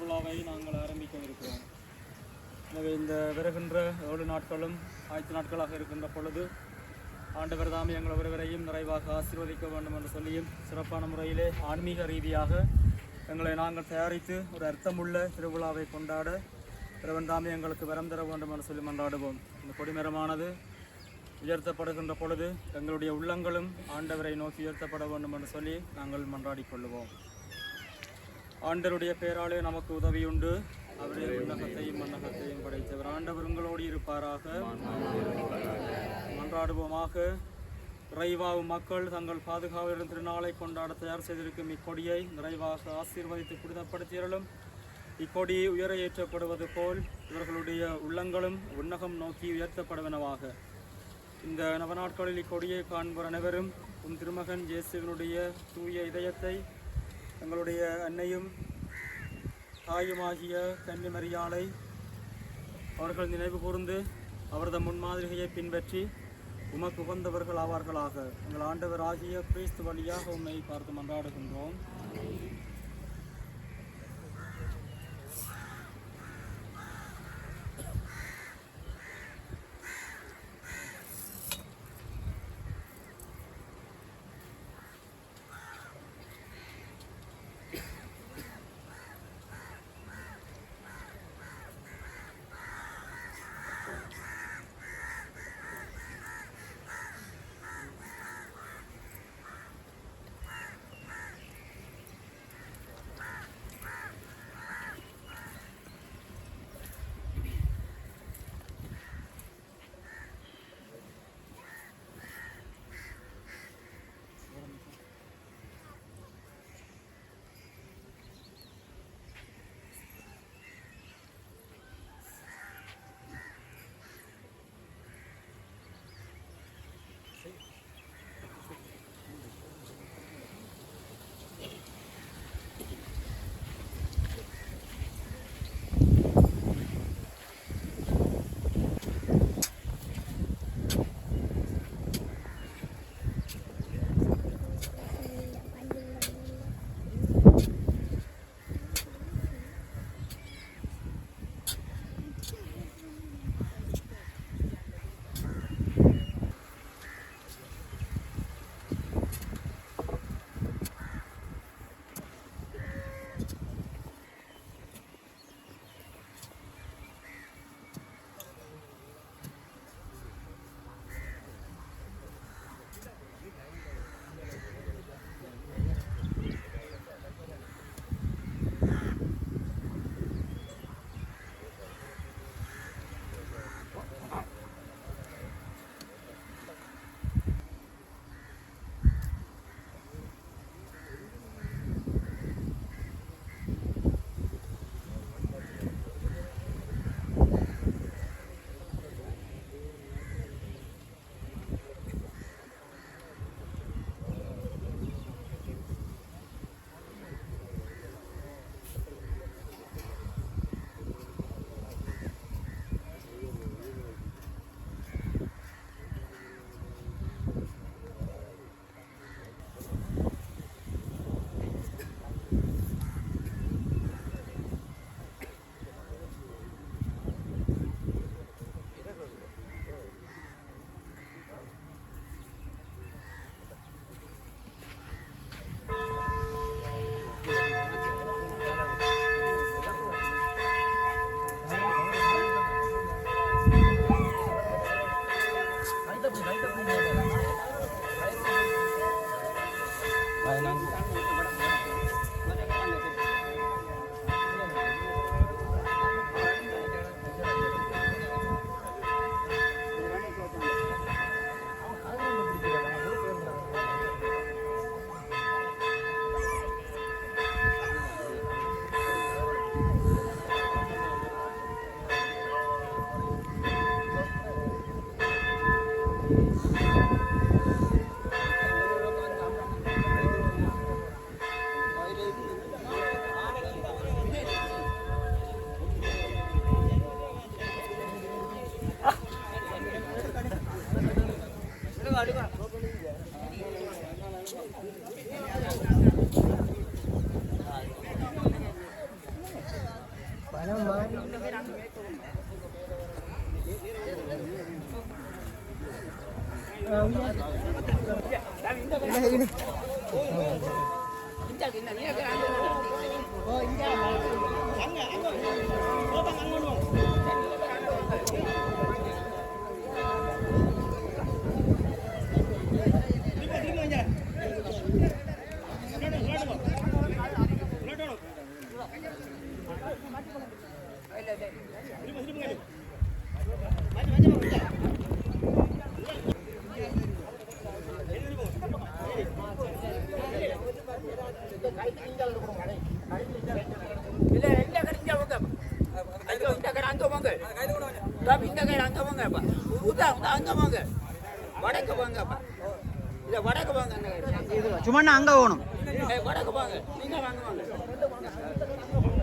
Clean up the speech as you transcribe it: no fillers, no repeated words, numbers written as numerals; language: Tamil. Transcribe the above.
திருவிழாவை நாங்கள் ஆரம்பிக்க இருக்கிறோம். எனவே இந்த வருகின்ற 7 நாட்களும் 5 நாட்களாக இருக்கின்ற பொழுது ஆண்டவர் தாமே எங்கள் ஒருவரையும் நிறைவாக ஆசீர்வதிக்க வேண்டும் என்று சொல்லியும் சிறப்பான முறையிலே ஆன்மீக ரீதியாக எங்களை நாங்கள் தயாரித்து ஒரு அர்த்தமுள்ள திருவிழாவை கொண்டாட இறைவன் தாமே எங்களுக்கு வரம் தர வேண்டும் என்று சொல்லி மன்றாடுவோம். இந்த கொடிமரமானது உயர்த்தப்படுகின்ற பொழுது எங்களுடைய உள்ளங்களும் ஆண்டவரை நோக்கி உயர்த்தப்பட வேண்டும் என்று சொல்லி நாங்கள் மன்றாடிக் கொள்ளுவோம். ஆண்டவருடைய பெயராலே நமக்கு உதவியுண்டு. அவரே உலகத்தையும் மன்னகத்தையும் படைத்தவர். ஆண்டவர் உங்களோடு இருப்பாராக. மன்றாடுவோமாக. நிறைவாகும் மக்கள் தங்கள் பாதுகாவலரின் திருநாளை கொண்டாட தயார் செய்திருக்கும் இக்கொடியை நிறைவாக ஆசீர்வதித்து புனிதப்படுத்தியர்களும் இக்கொடி உயர ஏற்றப்படுவது போல் இவர்களுடைய உள்ளங்களும் உன்னகம் நோக்கி உயர்த்தப்படுவனவாக. இந்த நவநாட்களில் இக்கொடியை காண்போர் அனைவரும் திருமகன் இயேசுவினுடைய தூய இதயத்தை எங்களுடைய அன்னையும் தாயுமாகிய கன்னிமரியாளை அவர்கள் நினைவு கூர்ந்து அவரது முன்மாதிரியை பின்பற்றி உமக்கு உகந்தவர்கள் ஆவார்களாக. எங்கள் ஆண்டவர் ஆகிய கிறிஸ்து வழியாக உம்மை பார்த்து மன்றாடுகின்றோம். சும்மா அங்க போகணும். வடக்கு வாங்க, நீங்க வாங்க வாங்க.